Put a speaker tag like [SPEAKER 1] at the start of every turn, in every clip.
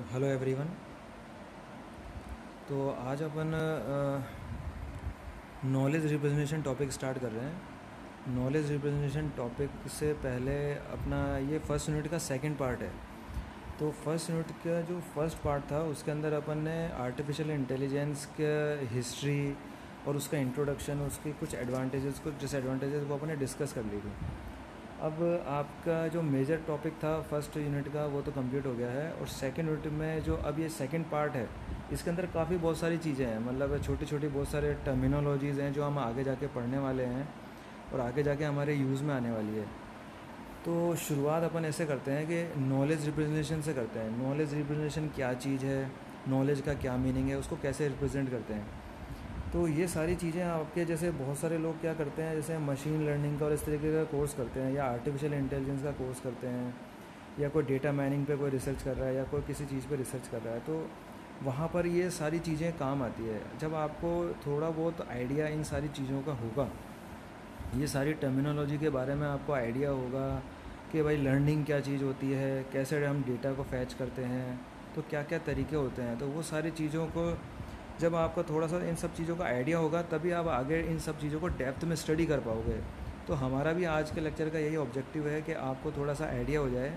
[SPEAKER 1] Hello everyone. तो आज अपन knowledge representation topic start कर रहे हैं। नॉलेज रिप्रेजेंटेशन टॉपिक से पहले अपना ये फर्स्ट यूनिट का सेकंड पार्ट है। तो फर्स्ट यूनिट का जो फर्स्ट पार्ट था उसके अंदर अपन ने आर्टिफिशियल इंटेलिजेंस के हिस्ट्री और उसका इंट्रोडक्शन, उसके कुछ एडवांटेजेस कुछ डिसएडवांटेजेस वो अपन ने डिस्कस कर ली थी। अब आपका जो मेजर टॉपिक था फर्स्ट यूनिट का वो तो कंप्लीट हो गया है, और सेकंड यूनिट में जो अब ये सेकंड पार्ट है इसके अंदर काफ़ी बहुत सारी चीज़ें हैं, मतलब छोटी छोटी बहुत सारे टर्मिनोलॉजीज़ हैं जो हम आगे जाके पढ़ने वाले हैं और आगे जाके हमारे यूज़ में आने वाली है। तो शुरुआत अपन ऐसे करते हैं कि नॉलेज रिप्रेजेंटेशन से करते हैं। नॉलेज रिप्रेजेंटेशन क्या चीज़ है, नॉलेज का क्या मीनिंग है, उसको कैसे रिप्रेजेंट करते हैं। तो ये सारी चीज़ें आपके जैसे बहुत सारे लोग क्या करते हैं, जैसे मशीन लर्निंग का और इस तरीके का कोर्स करते हैं, या आर्टिफिशियल इंटेलिजेंस का कोर्स करते हैं, या कोई डेटा माइनिंग पे कोई रिसर्च कर रहा है, या कोई किसी चीज़ पे रिसर्च कर रहा है। तो वहाँ पर ये सारी चीज़ें काम आती है। जब आपको थोड़ा बहुत आइडिया इन सारी चीज़ों का होगा, ये सारी टर्मिनोलॉजी के बारे में आपको आइडिया होगा कि भाई लर्निंग क्या चीज़ होती है, कैसे हम डेटा को फैच करते हैं, तो क्या क्या तरीके होते हैं, तो वो सारी चीज़ों को जब आपका थोड़ा सा इन सब चीज़ों का आइडिया होगा तभी आप आगे इन सब चीज़ों को डेप्थ में स्टडी कर पाओगे। तो हमारा भी आज के लेक्चर का यही ऑब्जेक्टिव है कि आपको थोड़ा सा आइडिया हो जाए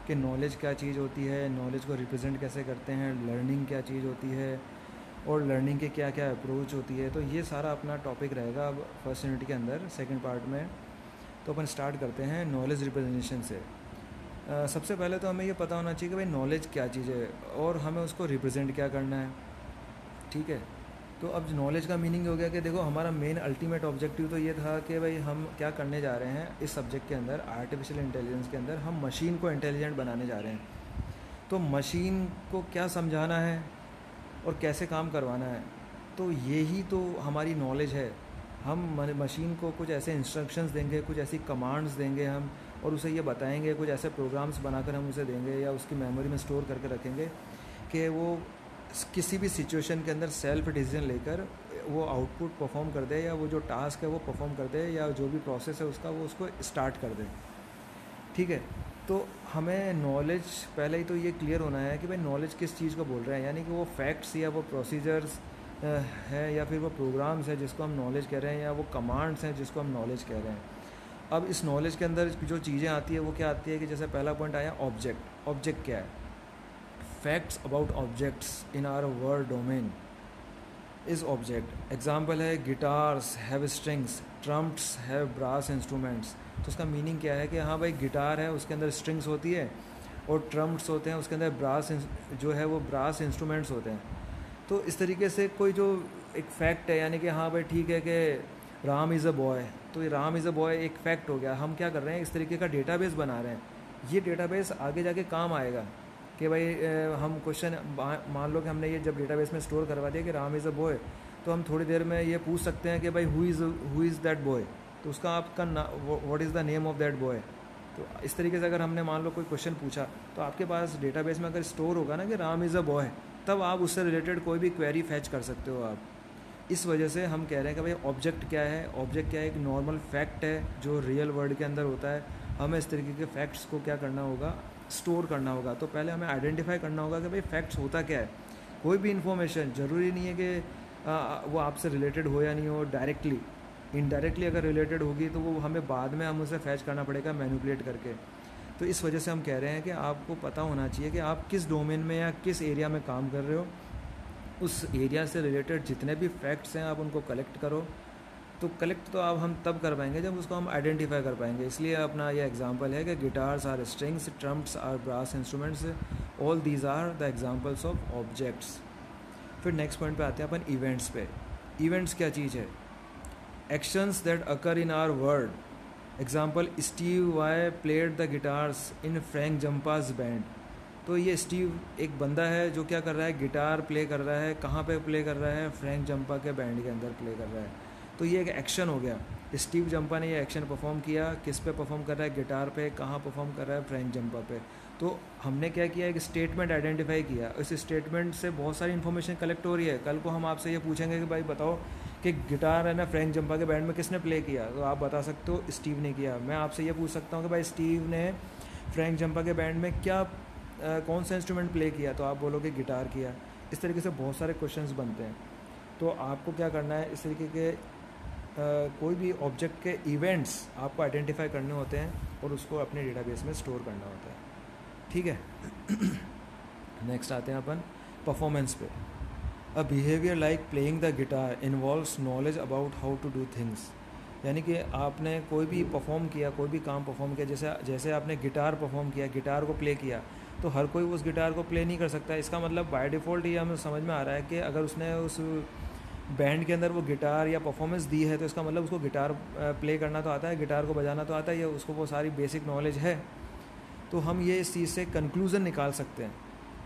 [SPEAKER 1] कि नॉलेज क्या चीज़ होती है, नॉलेज को रिप्रेजेंट कैसे करते हैं, लर्निंग क्या चीज़ होती है, और लर्निंग के क्या क्या अप्रोच होती है। तो ये सारा अपना टॉपिक रहेगा अब फर्स्ट यूनिट के अंदर सेकंड पार्ट में। तो अपन स्टार्ट करते हैं नॉलेज रिप्रेजेंटेशन से। सबसे पहले तो हमें ये पता होना चाहिए कि भाई नॉलेज क्या चीज़ है और हमें उसको रिप्रेजेंट क्या करना है। ठीक है। तो अब नॉलेज का मीनिंग हो गया कि देखो हमारा मेन अल्टीमेट ऑब्जेक्टिव तो ये था कि भाई हम क्या करने जा रहे हैं इस सब्जेक्ट के अंदर, आर्टिफिशियल इंटेलिजेंस के अंदर हम मशीन को इंटेलिजेंट बनाने जा रहे हैं। तो मशीन को क्या समझाना है और कैसे काम करवाना है, तो यही तो हमारी नॉलेज है। हम मशीन को कुछ ऐसे इंस्ट्रक्शंस देंगे, कुछ ऐसी कमांड्स देंगे हम, और उसे ये बताएंगे, कुछ ऐसे प्रोग्राम्स बनाकर हम उसे देंगे या उसकी मेमोरी में स्टोर करके रखेंगे कि वो किसी भी सिचुएशन के अंदर सेल्फ डिसीजन लेकर वो आउटपुट परफॉर्म कर दे, या वो जो टास्क है वो परफॉर्म कर दे, या जो भी प्रोसेस है उसका वो उसको स्टार्ट कर दे। ठीक है। तो हमें नॉलेज पहले ही तो ये क्लियर होना है कि भाई नॉलेज किस चीज़ को बोल रहे हैं, यानी कि वो फैक्ट्स या वो प्रोसीजर्स है, या फिर वो प्रोग्राम्स है जिसको हम नॉलेज कह रहे हैं, या वो कमांड्स हैं जिसको हम नॉलेज कह रहे हैं। अब इस नॉलेज के अंदर जो चीज़ें आती है वो क्या आती है कि जैसे पहला पॉइंट आया ऑब्जेक्ट। ऑब्जेक्ट क्या है? Facts about objects in our world domain is object. Example है guitars have strings, trumps have brass instruments. तो उसका मीनिंग क्या है कि हाँ भाई गिटार है उसके अंदर स्ट्रिंग्स होती है, और ट्रम्प्स होते हैं उसके अंदर ब्रास जो है वो ब्रास इंस्ट्रूमेंट्स होते हैं। तो इस तरीके से कोई जो एक फैक्ट है, यानी कि हाँ भाई ठीक है कि राम इज़ अ बॉय, तो ये राम इज़ अ बॉय एक फैक्ट हो गया। हम क्या कर रहे हैं, इस तरीके का डेटाबेस बना रहे हैं। ये डेटाबेस आगे जाके काम आएगा कि भाई हम क्वेश्चन मान लो कि हमने ये जब डेटाबेस में स्टोर करवा दिया कि राम इज़ अ बॉय, तो हम थोड़ी देर में ये पूछ सकते हैं कि भाई हु इज़ दैट बॉय, तो उसका आपका what is the name of that boy. तो इस तरीके से अगर हमने मान लो कोई क्वेश्चन पूछा, तो आपके पास डेटाबेस में अगर स्टोर होगा ना कि राम इज़ अ बॉय, तब आप उससे रिलेटेड कोई भी क्वेरी फैच कर सकते हो आप। इस वजह से हम कह रहे हैं कि भाई ऑब्जेक्ट क्या है। ऑब्जेक्ट क्या है? एक नॉर्मल फैक्ट है जो रियल वर्ल्ड के अंदर होता है। हमें इस तरीके के फैक्ट्स को क्या करना होगा, स्टोर करना होगा। तो पहले हमें आइडेंटिफाई करना होगा कि भाई फैक्ट्स होता क्या है। कोई भी इन्फॉर्मेशन ज़रूरी नहीं है कि वो आपसे रिलेटेड हो या नहीं हो, डायरेक्टली इनडायरेक्टली अगर रिलेटेड होगी तो वो हमें बाद में हम उसे फैच करना पड़ेगा मैनिपुलेट करके। तो इस वजह से हम कह रहे हैं कि आपको पता होना चाहिए कि आप किस डोमेन में या किस एरिया में काम कर रहे हो। उस एरिया से रिलेटेड जितने भी फैक्ट्स हैं आप उनको कलेक्ट करो। तो कलेक्ट तो आप हम तब कर पाएंगे जब उसको हम आइडेंटिफाई कर पाएंगे। इसलिए अपना ये एग्जांपल है कि guitars are strings, trumpets are brass instruments, all these are the examples of objects. फिर नेक्स्ट पॉइंट पे आते हैं अपन इवेंट्स पे। इवेंट्स क्या चीज़ है? Actions that occur in our world. Example, Steve Vai played the guitars in Frank Zappa's band. तो ये स्टीव एक बंदा है जो क्या कर रहा है, गिटार प्ले कर रहा है। कहाँ पे प्ले कर रहा है? फ्रैंक जंपा के बैंड के अंदर प्ले कर रहा है। तो ये एक एक्शन हो गया। स्टीव जंपा ने ये एक्शन परफॉर्म किया। किस पे परफॉर्म कर रहा है? गिटार पे। कहाँ परफॉर्म कर रहा है? फ्रैंक जंपा पे। तो हमने क्या किया, एक स्टेटमेंट आइडेंटिफाई किया। इस स्टेटमेंट से बहुत सारी इन्फॉर्मेशन कलेक्ट हो रही है। कल को हम आपसे ये पूछेंगे कि भाई बताओ कि गिटार है ना फ्रैंक जंपा के बैंड में किसने प्ले किया, तो आप बता सकते हो स्टीव ने किया। मैं आपसे ये पूछ सकता हूँ कि भाई स्टीव ने फ्रैंक जंपा के बैंड में क्या कौन सा इंस्ट्रूमेंट प्ले किया, तो आप बोलोगे गिटार किया। इस तरीके से बहुत सारे क्वेश्चंस बनते हैं। तो आपको क्या करना है, इस तरीके के कोई भी ऑब्जेक्ट के इवेंट्स आपको आइडेंटिफाई करने होते हैं और उसको अपने डेटाबेस में स्टोर करना होता है, ठीक है। नेक्स्ट आते हैं अपन परफॉर्मेंस पे। A behaviour like playing the guitar involves knowledge about how to do things. यानी कि आपने कोई भी परफॉर्म किया, कोई भी काम परफॉर्म किया, जैसे आपने गिटार परफॉर्म किया, गिटार को प्ले किया, तो हर कोई उस गिटार को प्ले नहीं कर सकता। इसका मतलब बाय डिफ़ॉल्ट ये हमें समझ में आ रहा है कि अगर उसने उस बैंड के अंदर वो गिटार या परफॉर्मेंस दी है, तो इसका मतलब उसको गिटार प्ले करना तो आता है, गिटार को बजाना तो आता है, या उसको वो सारी बेसिक नॉलेज है। तो हम ये इस चीज़ से कंक्लूज़न निकाल सकते हैं।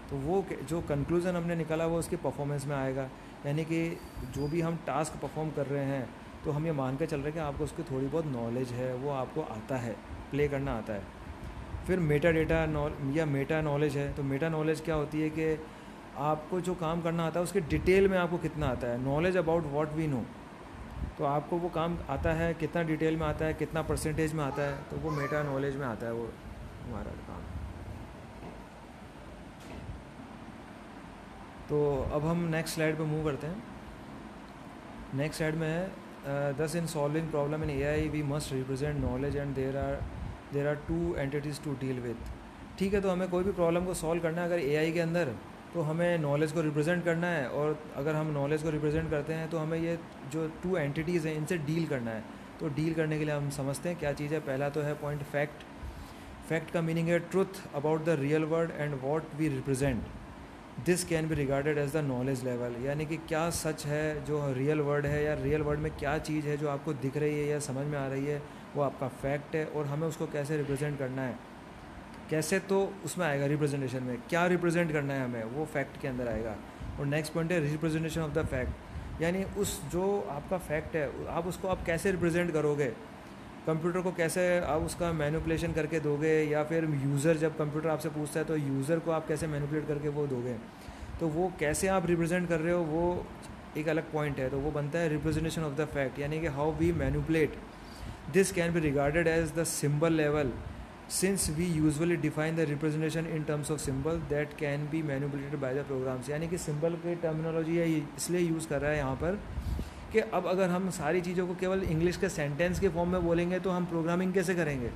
[SPEAKER 1] तो वो जो कंक्लूज़न हमने निकाला वो उसकी परफॉर्मेंस में आएगा। यानी कि जो भी हम टास्क परफॉर्म कर रहे हैं, तो हम ये मान के चल रहे हैं कि आपको उसकी थोड़ी बहुत नॉलेज है, वो आपको आता है, प्ले करना आता है। फिर मेटा डेटा या मेटा नॉलेज है। तो मेटा नॉलेज क्या होती है कि आपको जो काम करना आता है उसके डिटेल में आपको कितना आता है, knowledge about what we know. तो आपको वो काम आता है, कितना डिटेल में आता है, कितना परसेंटेज में आता है, तो वो मेटा नॉलेज में आता है वो हमारा काम। तो अब हम नेक्स्ट स्लाइड पे मूव करते हैं। नेक्स्ट स्लाइड में है this in solving problem in AI we must represent knowledge and there are two entities to deal with. ठीक है, तो हमें कोई भी प्रॉब्लम को सॉल्व करना है अगर एआई के अंदर, तो हमें नॉलेज को रिप्रेजेंट करना है। और अगर हम नॉलेज को रिप्रेजेंट करते हैं तो हमें ये जो टू एंटिटीज़ हैं इनसे डील करना है। तो डील करने के लिए हम समझते हैं क्या चीज़ है। पहला तो है पॉइंट फैक्ट। फैक्ट का मीनिंग है truth about the real world and what we represent. This can be regarded as the knowledge level. यानी कि क्या सच है जो रियल वर्ल्ड है, या रियल वर्ल्ड में क्या चीज़ है जो आपको दिख रही है या समझ में आ रही है, वो आपका फैक्ट है। और हमें उसको कैसे रिप्रेजेंट करना है, कैसे, तो उसमें आएगा रिप्रेजेंटेशन में क्या रिप्रेजेंट करना है हमें, वो फैक्ट के अंदर आएगा। और नेक्स्ट पॉइंट है रिप्रेजेंटेशन ऑफ द फैक्ट। यानी उस जो आपका फैक्ट है आप उसको आप कैसे रिप्रेजेंट करोगे, कंप्यूटर को कैसे आप उसका मैनिपुलेशन करके दोगे, या फिर यूज़र जब कंप्यूटर आपसे पूछता है तो यूज़र को आप कैसे मैनिपुलेट करके वो दोगे। तो वो कैसे आप रिप्रेजेंट कर रहे हो वो एक अलग पॉइंट है। तो वो बनता है रिप्रेजेंटेशन ऑफ द फैक्ट। यानी कि how we manipulate this can be regarded as the symbol level since we usually define the representation in terms of symbol that can be manipulated by the programs. यानी कि symbol की terminology है इसलिए use कर रहा है यहाँ पर कि अब अगर हम सारी चीज़ों को केवल इंग्लिश के सेंटेंस के फॉर्म में बोलेंगे तो हम प्रोग्रामिंग कैसे करेंगे।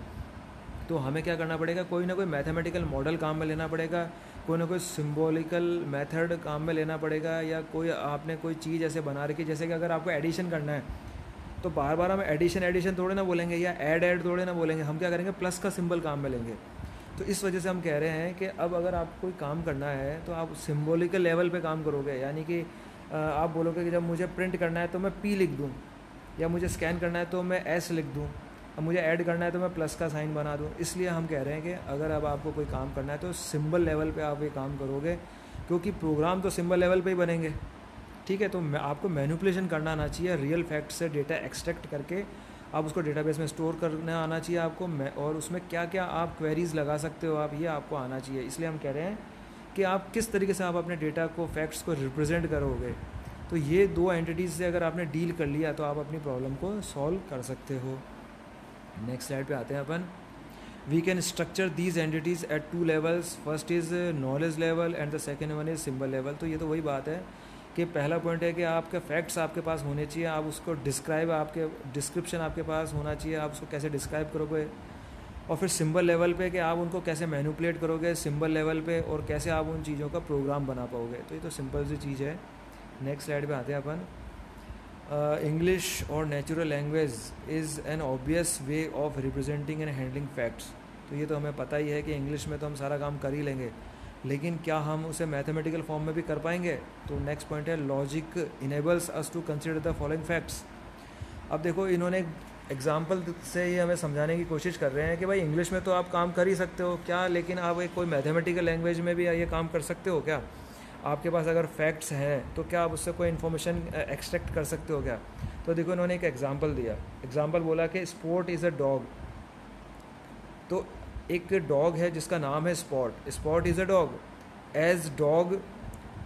[SPEAKER 1] तो हमें क्या करना पड़ेगा, कोई ना कोई मैथमेटिकल मॉडल काम में लेना पड़ेगा, कोई ना कोई सिम्बॉलिकल मेथड काम में लेना पड़ेगा, या कोई आपने कोई चीज़ ऐसे बना रखी, जैसे कि अगर आपको एडिशन करना है तो बार बार हम एडिशन थोड़े ना बोलेंगे, या ऐड थोड़े ना बोलेंगे, हम क्या करेंगे प्लस का सिंबल काम में लेंगे। तो इस वजह से हम कह रहे हैं कि अब अगर आप कोई काम करना है तो आप सिम्बॉलिकल लेवल पे काम करोगे। यानी कि आप बोलोगे कि जब मुझे प्रिंट करना है तो मैं P लिख दूँ, या मुझे स्कैन करना है तो मैं S लिख दूँ, अब मुझे ऐड करना है तो मैं प्लस का साइन बना दूँ। इसलिए हम कह रहे हैं कि अगर अब आपको कोई काम करना है तो सिंबल लेवल पे आप ये काम करोगे, क्योंकि प्रोग्राम तो सिंबल लेवल पे ही बनेंगे। ठीक है, तो आपको मैनिपुलेशन करना आना चाहिए, रियल फैक्ट से डेटा एक्सट्रैक्ट करके आप उसको डेटाबेस में स्टोर करना आना चाहिए आपको, और उसमें क्या क्या आप क्वेरीज़ लगा सकते हो आप, ये आपको आना चाहिए। इसलिए हम कह रहे हैं कि आप किस तरीके से आप अपने डेटा को, फैक्ट्स को रिप्रेजेंट करोगे। तो ये दो एंटिटीज़ से अगर आपने डील कर लिया तो आप अपनी प्रॉब्लम को सॉल्व कर सकते हो। नेक्स्ट स्लाइड पे आते हैं अपन। We can structure these entities at two levels, first is knowledge level and the second one is symbol level. तो ये तो वही बात है कि पहला पॉइंट है कि आपके फैक्ट्स आपके पास होने चाहिए, आप उसको डिस्क्रिप्शन आपके पास होना चाहिए, आप उसको कैसे डिस्क्राइब करोगे। और फिर सिंबल लेवल पे कि आप उनको कैसे मैनिपुलेट करोगे सिंबल लेवल पे, और कैसे आप उन चीज़ों का प्रोग्राम बना पाओगे। तो ये तो सिंपल सी चीज़ है। नेक्स्ट स्लाइड पे आते हैं अपन। इंग्लिश और natural language is an obvious way of representing and handling facts. तो ये तो हमें पता ही है कि इंग्लिश में तो हम सारा काम कर ही लेंगे, लेकिन क्या हम उसे मैथमेटिकल फॉर्म में भी कर पाएंगे। तो नेक्स्ट पॉइंट है logic enables us to consider the following facts. अब देखो इन्होंने एग्जाम्पल से ये हमें समझाने की कोशिश कर रहे हैं कि भाई इंग्लिश में तो आप काम कर ही सकते हो क्या, लेकिन आप एक कोई मैथमेटिकल लैंग्वेज में भी ये काम कर सकते हो क्या। आपके पास अगर फैक्ट्स हैं तो क्या आप उससे कोई इन्फॉर्मेशन एक्सट्रैक्ट कर सकते हो क्या। तो देखो इन्होंने एक एग्जांपल दिया, एग्जांपल बोला कि स्पॉट इज़ अ डॉग। तो एक डॉग है जिसका नाम है Spot, Spot is a dog as dog,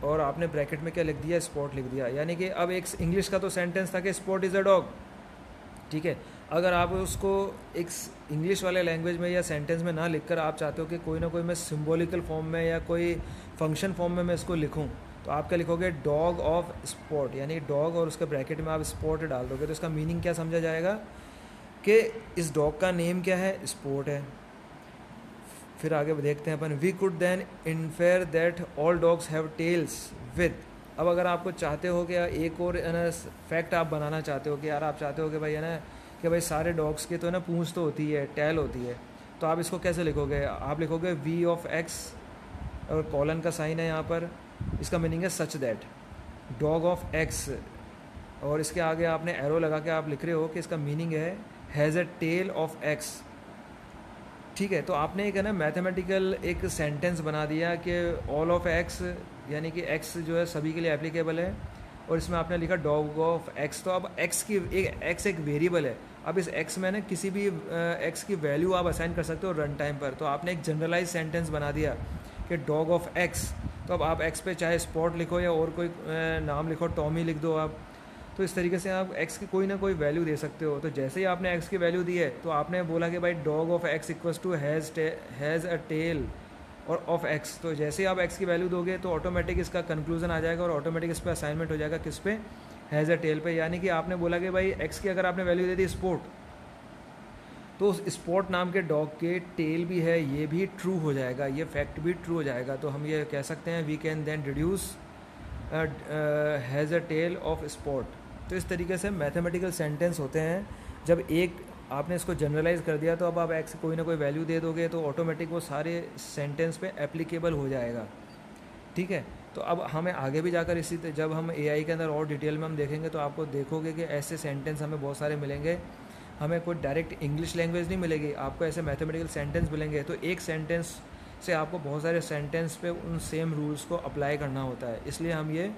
[SPEAKER 1] और आपने ब्रैकेट में क्या लिख दिया, स्पॉट लिख दिया। यानी कि अब एक इंग्लिश का तो सेंटेंस था कि स्पॉट इज़ अ डॉग, ठीक है। अगर आप उसको एक इंग्लिश वाले लैंग्वेज में या सेंटेंस में ना लिखकर आप चाहते हो कि कोई ना कोई मैं सिंबॉलिकल फॉर्म में या कोई फंक्शन फॉर्म में मैं इसको लिखूं, तो आप क्या लिखोगे, डॉग ऑफ स्पॉट, यानी डॉग और उसके ब्रैकेट में आप स्पॉट डाल दोगे। तो इसका मीनिंग क्या समझा जाएगा कि इस डॉग का नेम क्या है, स्पॉट है। फिर आगे देखते हैं अपन, we could then infer that all dogs have tails with. अब अगर आपको चाहते हो कि एक और है ना फैक्ट आप बनाना चाहते हो कि यार आप चाहते हो कि भाई है ना कि भाई सारे डॉग्स के तो है ना पूंछ तो होती है, टेल होती है, तो आप इसको कैसे लिखोगे, आप लिखोगे वी ऑफ एक्स और कॉलन का साइन है यहाँ पर, इसका मीनिंग है such that dog of x, और इसके आगे आपने एरो लगा के आप लिख रहे हो कि इसका मीनिंग है has a tail of x. ठीक है, तो आपने एक है ना मैथमेटिकल एक सेंटेंस बना दिया कि ऑल ऑफ एक्स, यानी कि एक्स जो है सभी के लिए एप्लीकेबल है, और इसमें आपने लिखा डॉग ऑफ एक्स। तो अब एक्स की एक वेरिएबल है, अब इस एक्स में ना किसी भी एक्स की वैल्यू आप असाइन कर सकते हो रन टाइम पर। तो आपने एक जनरलाइज सेंटेंस बना दिया कि डॉग ऑफ एक्स। तो अब आप एक्स पे चाहे स्पॉट लिखो या और कोई नाम लिखो, टॉमी लिख दो आप, तो इस तरीके से आप एक्स की कोई ना कोई वैल्यू दे सकते हो। तो जैसे ही आपने एक्स की वैल्यू दी है तो आपने बोला कि भाई dog of x equals to has a tail और ऑफ एक्स। तो जैसे ही आप एक्स की वैल्यू दोगे तो ऑटोमेटिक इसका कंक्लूजन आ जाएगा और ऑटोमेटिक इस पर असाइनमेंट हो जाएगा, किस पे, हैज़ अ टेल पे। यानी कि आपने बोला कि भाई एक्स की अगर आपने वैल्यू दे दी स्पॉट, तो उस स्पॉट नाम के डॉग के टेल भी है, ये भी ट्रू हो जाएगा, ये फैक्ट भी ट्रू हो जाएगा। तो हम ये कह सकते हैं we can then deduce has a tail of Spot. तो इस तरीके से मैथमेटिकल सेंटेंस होते हैं। जब एक आपने इसको जनरलाइज कर दिया तो अब आप एक्स कोई ना कोई वैल्यू दे दोगे तो ऑटोमेटिक वो सारे सेंटेंस पे एप्लीकेबल हो जाएगा। ठीक है, तो अब हमें आगे भी जाकर जब हम एआई के अंदर और डिटेल में हम देखेंगे तो आपको देखोगे कि ऐसे सेंटेंस हमें बहुत सारे मिलेंगे। हमें कोई डायरेक्ट इंग्लिश लैंग्वेज नहीं मिलेगी, आपको ऐसे मैथमेटिकल सेंटेंस मिलेंगे। तो एक सेंटेंस से आपको बहुत सारे सेंटेंस पे उन सेम रूल्स को अप्लाई करना होता है, इसलिए हम ये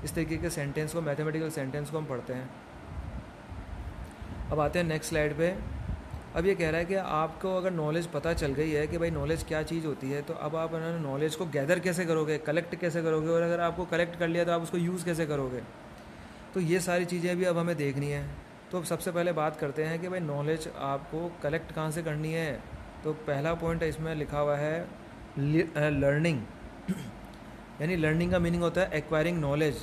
[SPEAKER 1] इस तरीके के सेंटेंस को, मैथमेटिकल सेंटेंस को हम पढ़ते हैं। अब आते हैं नेक्स्ट स्लाइड पे। अब ये कह रहा है कि आपको अगर नॉलेज पता चल गई है कि भाई नॉलेज क्या चीज़ होती है, तो अब आप नॉलेज को गैदर कैसे करोगे, कलेक्ट कैसे करोगे, और अगर आपको कलेक्ट कर लिया तो आप उसको यूज़ कैसे करोगे। तो ये सारी चीज़ें भी अब हमें देखनी है। तो अब सबसे पहले बात करते हैं कि भाई नॉलेज आपको कलेक्ट कहाँ से करनी है। तो पहला पॉइंट इसमें लिखा हुआ है लर्निंग। यानी लर्निंग का मीनिंग होता है acquiring knowledge.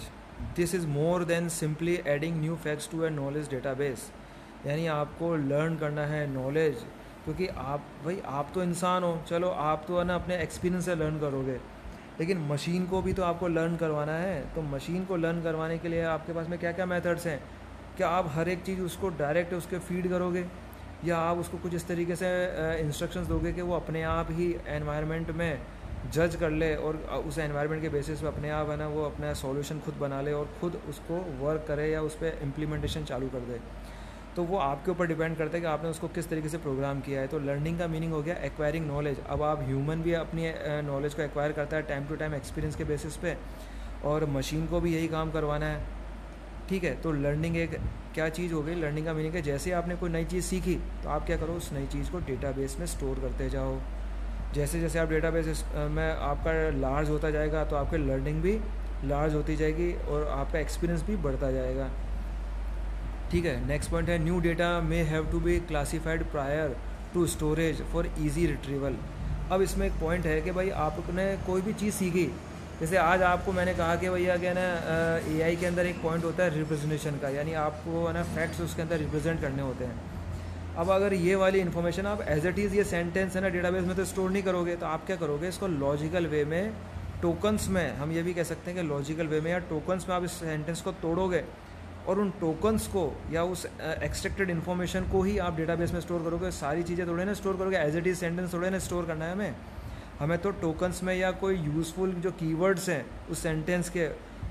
[SPEAKER 1] This is more than simply adding new facts to a knowledge database. यानी आपको लर्न करना है नॉलेज, क्योंकि आप तो इंसान हो, चलो आप तो है ना अपने एक्सपीरियंस से लर्न करोगे, लेकिन मशीन को भी तो आपको लर्न करवाना है। तो मशीन को लर्न करवाने के लिए आपके पास में क्या क्या मेथड्स हैं। क्या आप हर एक चीज़ उसको डायरेक्ट उसके फीड करोगे, या आप उसको कुछ इस तरीके से इंस्ट्रक्शंस दोगे कि वो अपने आप ही एनवायरनमेंट में जज कर ले और उस एनवायरनमेंट के बेसिस पे अपने आप है ना वो अपना सॉल्यूशन खुद बना ले और खुद उसको वर्क करे या उस पर इम्प्लीमेंटेशन चालू कर दे। तो वो आपके ऊपर डिपेंड करता है कि आपने उसको किस तरीके से प्रोग्राम किया है। तो लर्निंग का मीनिंग हो गया एक्वायरिंग नॉलेज। अब आप ह्यूमन भी अपनी नॉलेज को एक्वायर करता है टाइम टू टाइम एक्सपीरियंस के बेसिस पे, और मशीन को भी यही काम करवाना है। ठीक है, तो लर्निंग एक क्या चीज़ हो गई। लर्निंग का मीनिंग है जैसे आपने कोई नई चीज़ सीखी तो आप क्या करो, उस नई चीज़ को डेटाबेस में स्टोर करते जाओ। जैसे जैसे आप डेटाबेस में आपका लार्ज होता जाएगा तो आपकी लर्निंग भी लार्ज होती जाएगी और आपका एक्सपीरियंस भी बढ़ता जाएगा। ठीक है, नेक्स्ट पॉइंट है new data may have to be classified prior to storage for easy retrieval. अब इसमें एक पॉइंट है कि भाई आपने कोई भी चीज़ सीखी, जैसे आज आपको मैंने कहा कि भैया क्या ना एआई के अंदर एक पॉइंट होता है रिप्रेजेंटेशन का, यानी आपको है ना फैक्ट्स उसके अंदर रिप्रेजेंट करने होते हैं। अब अगर ये वाली इन्फॉर्मेशन आप एज इट इज़ ये सेंटेंस है ना डेटाबेस में तो स्टोर नहीं करोगे, तो आप क्या करोगे, इसको लॉजिकल वे में, टोकन्स में, हम ये भी कह सकते हैं कि लॉजिकल वे में या टोकन्स में आप इस सेंटेंस को तोड़ोगे और उन टोकन्स को या उस एक्सट्रैक्टेड इन्फॉर्मेशन को ही आप डेटाबेस में स्टोर करोगे। सारी चीज़ें थोड़े ना स्टोर करोगे, एज इट इज़ सेंटेंस थोड़े ना स्टोर करना है हमें तो टोकन्स में या कोई यूज़फुल जो कीवर्ड्स हैं उस सेंटेंस के,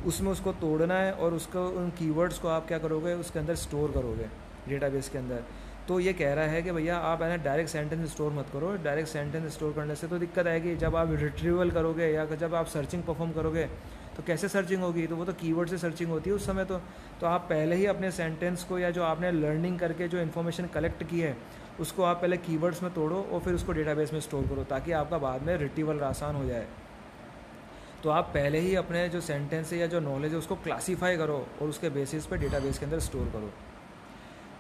[SPEAKER 1] उसमें उसको तोड़ना है और उसको उन कीवर्ड्स को आप क्या करोगे, उसके अंदर स्टोर करोगे डेटाबेस के अंदर। तो ये कह रहा है कि भैया आप है ना डायरेक्ट सेंटेंस स्टोर मत करो। डायरेक्ट सेंटेंस स्टोर करने से तो दिक्कत आएगी। जब आप रिट्रीवल करोगे या जब आप सर्चिंग परफॉर्म करोगे तो कैसे सर्चिंग होगी, तो वो तो कीवर्ड से सर्चिंग होती है उस समय। तो आप पहले ही अपने सेंटेंस को या जो आपने लर्निंग करके जो इन्फॉर्मेशन कलेक्ट की है उसको आप पहले कीवर्ड्स में तोड़ो और फिर उसको डेटाबेस में स्टोर करो, ताकि आपका बाद में रिट्रीवल आसान हो जाए। तो आप पहले ही अपने जो सेंटेंस है या जो नॉलेज है उसको क्लासीफाई करो और उसके बेसिस पे डेटाबेस के अंदर स्टोर करो।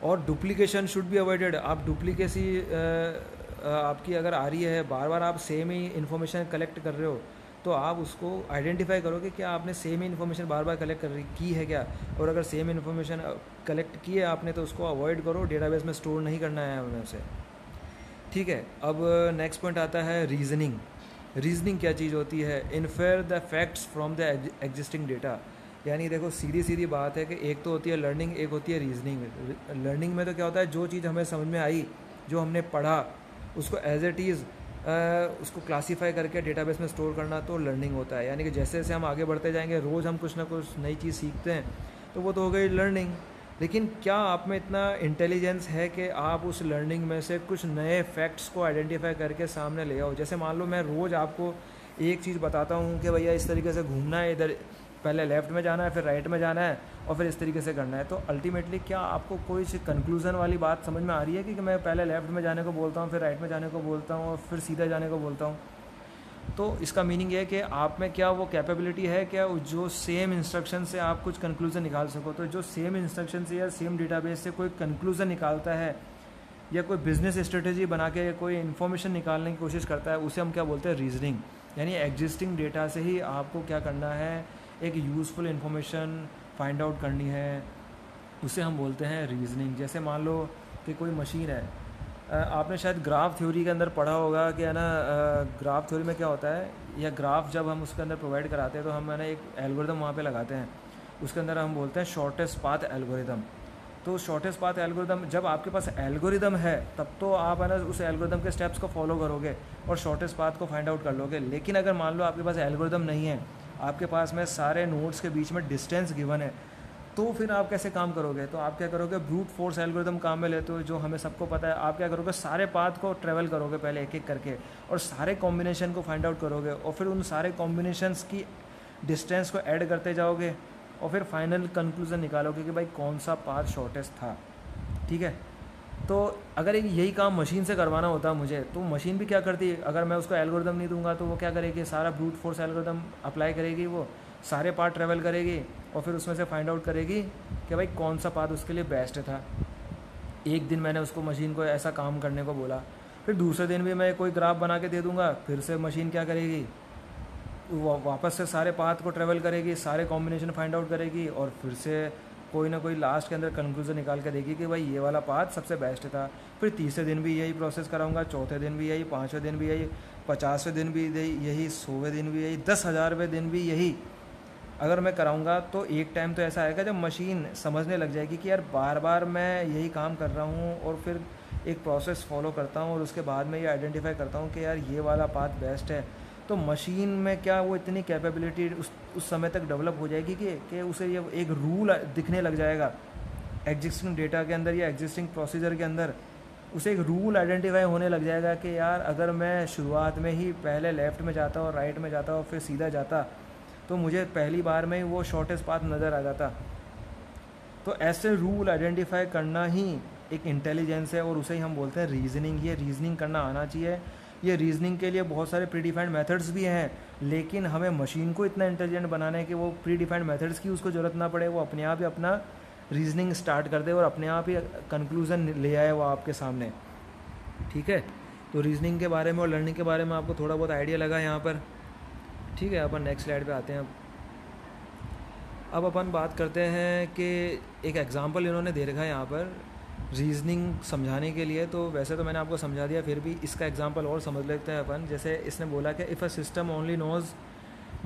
[SPEAKER 1] और डुप्लीकेशन शुड बी अवॉइडेड। आप डुप्लीकेसी आपकी अगर आ रही है, बार बार आप सेम ही इन्फॉर्मेशन कलेक्ट कर रहे हो, तो आप उसको आइडेंटिफाई करो कि क्या आपने सेम ही इन्फॉर्मेशन बार बार कलेक्ट की है क्या, और अगर सेम इन्फॉर्मेशन कलेक्ट की है आपने तो उसको अवॉइड करो, डेटाबेस में स्टोर नहीं करना है हमें उसे। ठीक है, अब नेक्स्ट पॉइंट आता है रीजनिंग। रीजनिंग क्या चीज़ होती है? Infer the facts from the existing data. यानी देखो सीधी सीधी बात है कि एक तो होती है लर्निंग, एक होती है रीजनिंग। लर्निंग में तो क्या होता है, जो चीज़ हमें समझ में आई, जो हमने पढ़ा, उसको एज इट इज़ उसको क्लासीफाई करके डेटाबेस में स्टोर करना तो लर्निंग होता है। यानी कि जैसे जैसे हम आगे बढ़ते जाएंगे, रोज़ हम कुछ ना कुछ नई चीज़ सीखते हैं, तो वो तो हो गई लर्निंग। लेकिन क्या आप में इतना इंटेलिजेंस है कि आप उस लर्निंग में से कुछ नए फैक्ट्स को आइडेंटिफाई करके सामने ले आओ? जैसे मान लो मैं रोज़ आपको एक चीज़ बताता हूँ कि भैया इस तरीके से घूमना है, इधर पहले लेफ़्ट में जाना है, फिर राइट में जाना है, और फिर इस तरीके से करना है, तो अल्टीमेटली क्या आपको कोई कंक्लूज़न वाली बात समझ में आ रही है कि मैं पहले लेफ़्ट में जाने को बोलता हूँ, फिर राइट में जाने को बोलता हूँ, और फिर सीधा जाने को बोलता हूँ? तो इसका मीनिंग ये है कि आप में क्या वो कैपेबिलिटी है क्या जो सेम इंस्ट्रक्शन से आप कुछ कंक्लूज़न निकाल सको? तो जो सेम इंस्ट्रक्शन से या सेम डेटाबेस से कोई कंक्लूज़न निकालता है या कोई बिजनेस स्ट्रेटजी बना के कोई इन्फॉर्मेशन निकालने की कोशिश करता है, उसे हम क्या बोलते हैं? रीजनिंग। यानी एग्जिस्टिंग डेटा से ही आपको क्या करना है, एक यूज़फुल इन्फॉर्मेशन फाइंड आउट करनी है, उसे हम बोलते हैं रीजनिंग। जैसे मान लो कि कोई मशीन है, आपने शायद ग्राफ थ्योरी के अंदर पढ़ा होगा कि है ना, ग्राफ थ्योरी में क्या होता है, या ग्राफ जब हम उसके अंदर प्रोवाइड कराते हैं तो हम है ना एक एल्गोरिदम वहाँ पे लगाते हैं, उसके अंदर हम बोलते हैं शॉर्टेस्ट पाथ एल्गोरिदम। तो शॉर्टेस्ट पाथ एल्गोरिदम, जब आपके पास एल्गोरिदम है तब तो आप है ना उस एल्गोरिदम के स्टेप्स को फॉलो करोगे और शॉर्टेस्ट पाथ को फाइंड आउट कर लोगे। लेकिन अगर मान लो आपके पास एल्गोरिदम नहीं है, आपके पास में सारे नोड्स के बीच में डिस्टेंस गिवन है, तो फिर आप कैसे काम करोगे? तो आप क्या करोगे? ब्रूट फोर्स एल्गोरिदम काम में लेते हो, जो हमें सबको पता है। आप क्या करोगे? सारे पाथ को ट्रेवल करोगे पहले एक एक करके, और सारे कॉम्बिनेशन को फाइंड आउट करोगे, और फिर उन सारे कॉम्बिनेशंस की डिस्टेंस को ऐड करते जाओगे, और फिर फाइनल कंक्लूजन निकालोगे कि भाई कौन सा पाथ शॉर्टेस्ट था। ठीक है, तो अगर यही काम मशीन से करवाना होता मुझे, तो मशीन भी क्या करती, अगर मैं उसको एल्गोरिदम नहीं दूंगा तो वो क्या करेगी? सारा ब्रूट फोर्स एल्गोरिदम अप्लाई करेगी, वो सारे पार्ट ट्रैवल करेगी, और फिर उसमें से फाइंड आउट करेगी कि भाई कौन सा पाथ उसके लिए बेस्ट था। एक दिन मैंने उसको मशीन को ऐसा काम करने को बोला, फिर दूसरे दिन भी मैं कोई ग्राफ बना के दे दूंगा, फिर से मशीन क्या करेगी? वापस से सारे पाथ को ट्रैवल करेगी, सारे कॉम्बिनेशन फाइंड आउट करेगी, और फिर से कोई ना कोई लास्ट के अंदर कंक्लूजन निकाल के देगी कि भाई ये वाला पाथ सबसे बेस्ट था। फिर तीसरे दिन भी यही प्रोसेस कराऊंगा, चौथे दिन भी यही, पाँचवें दिन भी यही, 50वें दिन भी यही, 100वें दिन भी यही, 10,000वें दिन भी यही। अगर मैं कराऊंगा तो एक टाइम तो ऐसा आएगा जब मशीन समझने लग जाएगी कि यार बार बार मैं यही काम कर रहा हूँ, और फिर एक प्रोसेस फॉलो करता हूँ, और उसके बाद में ये आइडेंटिफाई करता हूँ कि यार ये वाला पाथ बेस्ट है। तो मशीन में क्या वो इतनी कैपेबिलिटी उस समय तक डेवलप हो जाएगी कि उसे ये एक रूल दिखने लग जाएगा एग्जिस्टिंग डेटा के अंदर या एग्जिस्टिंग प्रोसीजर के अंदर, उसे एक रूल आइडेंटिफाई होने लग जाएगा कि यार अगर मैं शुरुआत में ही पहले लेफ़्ट में जाता और राइट में जाता और फिर सीधा जाता, तो मुझे पहली बार में ही वो शॉर्टेस्ट पाथ नज़र आ जाता। तो ऐसे रूल आइडेंटिफाई करना ही एक इंटेलिजेंस है, और उसे ही हम बोलते हैं रीजनिंग। ये रीजनिंग करना आना चाहिए। ये रीजनिंग के लिए बहुत सारे प्री डिफाइंड मेथड्स भी हैं, लेकिन हमें मशीन को इतना इंटेलिजेंट बनाना है कि वो प्री डिफाइंड मेथड्स की उसको ज़रूरत ना पड़े, वो अपने आप ही अपना रीजनिंग स्टार्ट कर दे और अपने आप ही कंक्लूज़न ले आए वो आपके सामने। ठीक है, तो रीजनिंग के बारे में और लर्निंग के बारे में आपको थोड़ा बहुत आइडिया लगा यहाँ पर। ठीक है, अपन नेक्स्ट स्लाइड पे आते हैं। अब अपन बात करते हैं कि एक एग्जांपल इन्होंने दे रखा है यहाँ पर रीजनिंग समझाने के लिए। तो वैसे तो मैंने आपको समझा दिया, फिर भी इसका एग्जांपल और समझ लेते हैं अपन। जैसे इसने बोला कि if a system only knows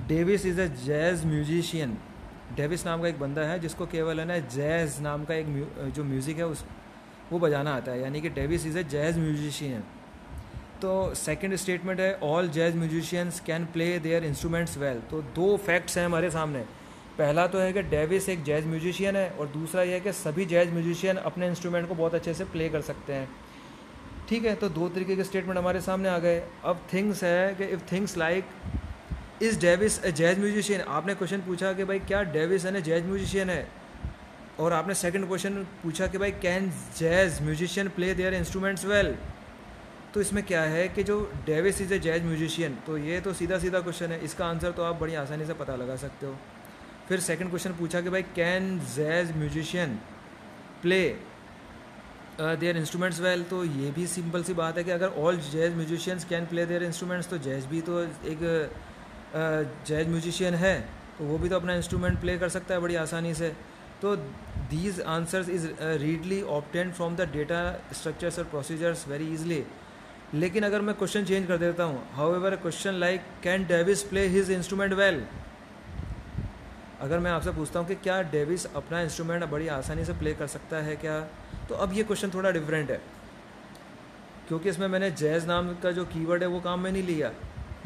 [SPEAKER 1] Davis is a jazz musician. Davis नाम का एक बंदा है जिसको केवल है ना जैज़ नाम का एक जो म्यूज़िक है वो बजाना आता है, यानी कि Davis is a jazz musician. तो सेकंड स्टेटमेंट है all jazz musicians can play their instruments well. तो दो फैक्ट्स हैं हमारे सामने। पहला तो है कि डेविस एक जैज़ म्यूजिशियन है, और दूसरा यह है कि सभी जैज़ म्यूजिशियन अपने इंस्ट्रूमेंट को बहुत अच्छे से प्ले कर सकते हैं। ठीक है, तो दो तरीके के स्टेटमेंट हमारे सामने आ गए। अब थिंग्स है कि if things like is Davis A jazz musician. आपने क्वेश्चन पूछा कि भाई क्या डेविस है ना जैज़ म्यूजिशियन है, और आपने सेकंड क्वेश्चन पूछा कि भाई can jazz musician play their instruments well. तो इसमें क्या है कि जो Davis is a jazz musician, तो ये तो सीधा सीधा क्वेश्चन है, इसका आंसर तो आप बड़ी आसानी से पता लगा सकते हो। फिर सेकंड क्वेश्चन पूछा कि भाई can jazz musician play their instruments well, तो ये भी सिंपल सी बात है कि अगर all jazz musicians can play their instruments, तो जैज भी तो एक जैज म्यूजिशियन है, तो वो भी तो अपना इंस्ट्रूमेंट प्ले कर सकता है बड़ी आसानी से. तो these answers is readily obtain from the data structures और प्रोसीजर्स वेरी इजली. लेकिन अगर मैं क्वेश्चन चेंज कर देता हूँ, how ever question like can Davis play his instrument well, अगर मैं आपसे पूछता हूँ कि क्या डेविस अपना इंस्ट्रूमेंट बड़ी आसानी से प्ले कर सकता है क्या, तो अब ये क्वेश्चन थोड़ा डिफरेंट है, क्योंकि इसमें मैंने जैज़ नाम का जो कीवर्ड है वो काम में नहीं लिया,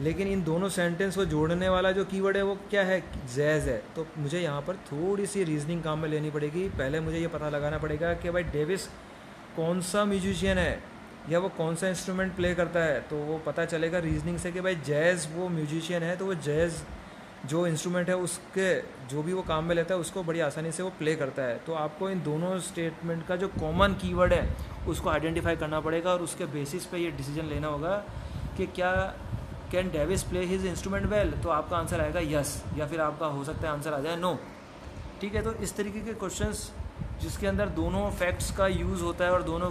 [SPEAKER 1] लेकिन इन दोनों सेंटेंस को जोड़ने वाला जो कीवर्ड है वो क्या है, जैज़ है. तो मुझे यहाँ पर थोड़ी सी रीजनिंग काम में लेनी पड़ेगी. पहले मुझे ये पता लगाना पड़ेगा कि भाई डेविस कौन सा म्यूजिशियन है या वो कौन सा इंस्ट्रूमेंट प्ले करता है. तो वो पता चलेगा रीजनिंग से कि भाई जैज़ वो म्यूजिशियन है, तो वो जैज़ जो इंस्ट्रूमेंट है उसके जो भी वो काम में लेता है उसको बड़ी आसानी से वो प्ले करता है. तो आपको इन दोनों स्टेटमेंट का जो कॉमन कीवर्ड है उसको आइडेंटिफाई करना पड़ेगा और उसके बेसिस पे ये डिसीजन लेना होगा कि क्या can Davis play his instrument well, तो आपका आंसर आएगा यस, या फिर आपका हो सकता है आंसर आ जाए नो. ठीक है, तो इस तरीके के क्वेश्चंस जिसके अंदर दोनों फैक्ट्स का यूज़ होता है और दोनों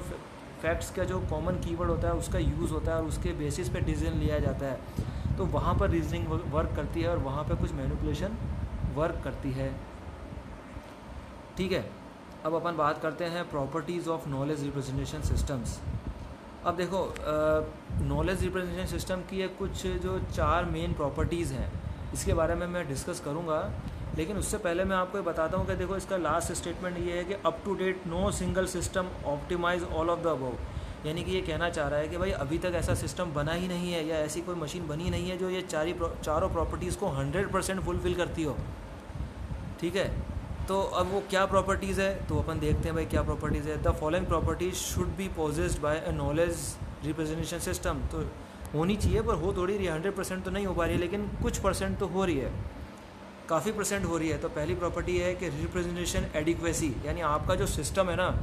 [SPEAKER 1] फैक्ट्स का जो कॉमन कीवर्ड होता है उसका यूज़ होता है और उसके बेसिस पे डिसीजन लिया जाता है, तो वहाँ पर रीजनिंग वर्क करती है और वहाँ पे कुछ मैनिपुलेशन वर्क करती है. ठीक है, अब अपन बात करते हैं properties of knowledge representation systems. अब देखो, नॉलेज रिप्रेजेंटेशन सिस्टम की एक कुछ जो 4 मेन प्रॉपर्टीज़ हैं, इसके बारे में मैं डिस्कस करूँगा, लेकिन उससे पहले मैं आपको बताता हूँ कि देखो इसका लास्ट स्टेटमेंट ये है कि up to date no single system optimize all of the above. यानी कि ये कहना चाह रहा है कि भाई अभी तक ऐसा सिस्टम बना ही नहीं है या ऐसी कोई मशीन बनी नहीं है जो ये चारों प्रॉपर्टीज़ को 100% फुलफ़िल करती हो. ठीक है, तो अब वो क्या प्रॉपर्टीज़ है, तो अपन देखते हैं भाई क्या प्रॉपर्टीज़ है. The following properties should be possessed by a knowledge representation system. तो होनी चाहिए, पर हो थोड़ी रही है, 100% तो नहीं हो पा रही है, लेकिन कुछ परसेंट तो हो रही है, काफ़ी परसेंट हो रही है. तो पहली प्रॉपर्टी है कि रिप्रेजेंटेशन एडिक्वेसी, यानी आपका जो सिस्टम है ना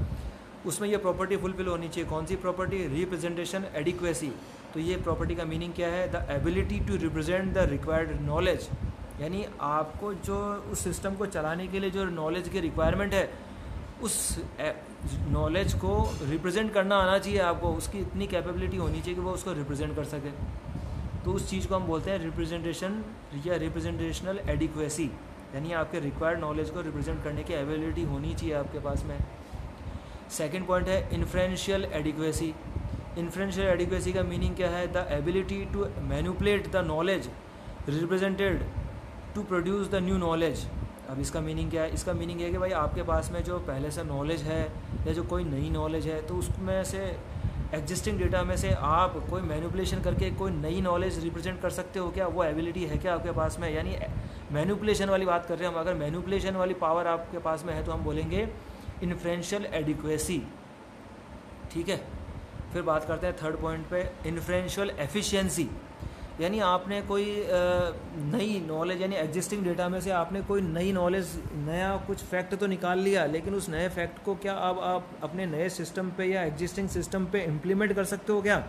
[SPEAKER 1] उसमें ये प्रॉपर्टी फुलफिल होनी चाहिए. कौन सी प्रॉपर्टी, रिप्रेजेंटेशन एडिक्वेसी. तो ये प्रॉपर्टी का मीनिंग क्या है, the ability to represent the required knowledge, यानी आपको जो उस सिस्टम को चलाने के लिए जो नॉलेज की रिक्वायरमेंट है उस नॉलेज को रिप्रेजेंट करना आना चाहिए आपको, उसकी इतनी कैपेबिलिटी होनी चाहिए कि वो उसको रिप्रेजेंट कर सके. तो उस चीज़ को हम बोलते हैं रिप्रेजेंटेशन या रिप्रेजेंटेशनल एडिक्वेसी, यानी आपके रिक्वायर्ड नॉलेज को रिप्रेजेंट करने की एबिलिटी होनी चाहिए आपके पास में. सेकेंड पॉइंट है इन्फ्रेंशियल एडिक्वेसी. इन्फ्रेंशियल एडिक्वेसी का मीनिंग क्या है, the ability to manipulate the knowledge represented to produce the new knowledge. अब इसका मीनिंग क्या है, इसका मीनिंग है कि भाई आपके पास में जो पहले से नॉलेज है या जो कोई नई नॉलेज है, तो उसमें से एग्जिस्टिंग डेटा में से आप कोई मैनिपुलेशन करके कोई नई नॉलेज रिप्रेजेंट कर सकते हो क्या, वो एबिलिटी है क्या आपके पास में. यानी मैनिपुलेशन वाली बात कर रहे हैं हम, अगर मैनिपुलेशन वाली पावर आपके पास में है तो हम बोलेंगे इन्फ्रेंशियल एडिक्वेसी. ठीक है, फिर बात करते हैं थर्ड पॉइंट पे, इन्फ्रेंशियल एफिशिएंसी. यानी आपने कोई नई नॉलेज, यानी एग्जिस्टिंग डेटा में से आपने कोई नई नॉलेज, नया कुछ फैक्ट तो निकाल लिया, लेकिन उस नए फैक्ट को क्या आप अपने नए सिस्टम पे या एग्जिस्टिंग सिस्टम पे इम्प्लीमेंट कर सकते हो क्या.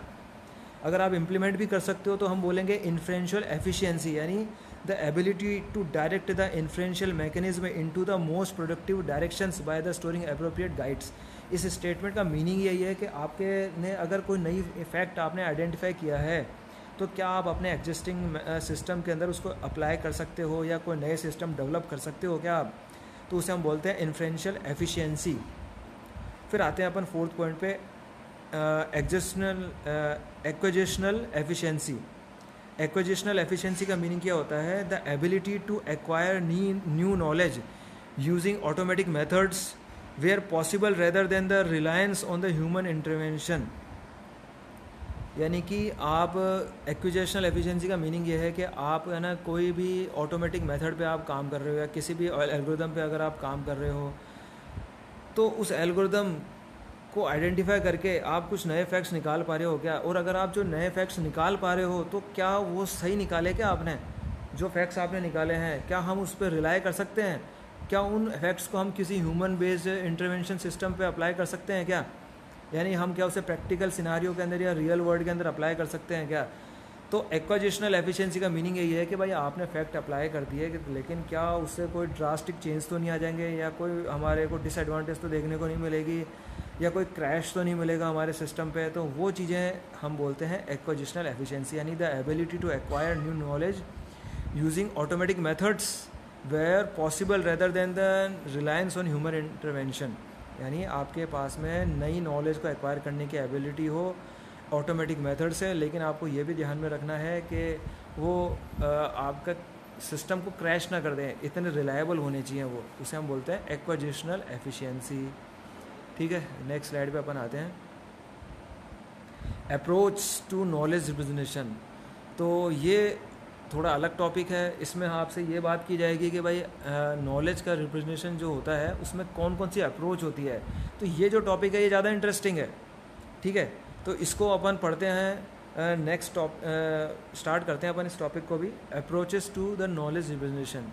[SPEAKER 1] अगर आप इम्प्लीमेंट भी कर सकते हो तो हम बोलेंगे इन्फ्रेंशियल एफिशिएंसी, यानी the ability to direct the inferential mechanism into the most productive directions by the storing appropriate guides. इस स्टेटमेंट का मीनिंग यही है कि आपके ने अगर कोई नई फैक्ट आपने आइडेंटिफाई किया है तो क्या आप अपने एग्जिस्टिंग सिस्टम के अंदर उसको अप्लाई कर सकते हो या कोई नए सिस्टम डेवलप कर सकते हो क्या आप, तो उसे हम बोलते हैं इन्फ्रेंशियल एफिशिएंसी. फिर आते हैं अपन फोर्थ पॉइंट पे, एक्विजिशनल एफिशिएंसी. एक्विजिशनल एफिशिएंसी का मीनिंग क्या होता है, the ability to acquire new knowledge using automatic methods where possible rather than the reliance on the human intervention. यानी कि आप एक्विजिशनल एफिशिएंसी का मीनिंग ये है कि आप है ना कोई भी ऑटोमेटिक मेथड पे आप काम कर रहे हो या किसी भी एल्गोरिदम पे अगर आप काम कर रहे हो, तो उस एल्गोरिदम को आइडेंटिफाई करके आप कुछ नए फैक्ट्स निकाल पा रहे हो क्या, और अगर आप जो नए फैक्ट्स निकाल पा रहे हो तो क्या वो सही निकाले क्या, आपने जो फैक्ट्स आपने निकाले हैं क्या हम उस पर रिलाई कर सकते हैं, क्या उन फैक्ट्स को हम किसी ह्यूमन बेस्ड इंटरवेंशन सिस्टम पे अप्लाई कर सकते हैं क्या, यानी हम क्या उसे प्रैक्टिकल सिनारियो के अंदर या रियल वर्ल्ड के अंदर अप्लाई कर सकते हैं क्या. तो एक्विजिशनल एफिशिएंसी का मीनिंग यही है कि भाई आपने फैक्ट अप्लाई कर दिए, लेकिन क्या उससे कोई ड्रास्टिक चेंज तो नहीं आ जाएंगे या कोई हमारे को डिसएडवांटेज तो देखने को नहीं मिलेगी, या कोई क्रैश तो नहीं मिलेगा हमारे सिस्टम पे, तो वो चीज़ें हम बोलते हैं एक्विजिशनल एफिशिएंसी, यानी the ability to acquire new knowledge using automatic methods where possible rather than the reliance on human intervention. यानी आपके पास में नई नॉलेज को एक्वायर करने की एबिलिटी हो ऑटोमेटिक मेथड से, लेकिन आपको ये भी ध्यान में रखना है कि वो आपका सिस्टम को क्रैश ना कर दें, इतने रिलायबल होने चाहिए वो, उसे हम बोलते हैं एक्विजिशनल एफिशिएंसी। ठीक है, नेक्स्ट स्लाइड पे अपन आते हैं। अप्रोच टू नॉलेज रिप्रेजेंटेशन, तो ये थोड़ा अलग टॉपिक है। इसमें आपसे ये बात की जाएगी कि भाई नॉलेज का रिप्रेजेंटेशन जो होता है उसमें कौन कौन सी अप्रोच होती है। तो ये जो टॉपिक है ये ज़्यादा इंटरेस्टिंग है। ठीक है, तो इसको अपन पढ़ते हैं। नेक्स्ट स्टार्ट करते हैं अपन इस टॉपिक को भी, approaches to the knowledge representation.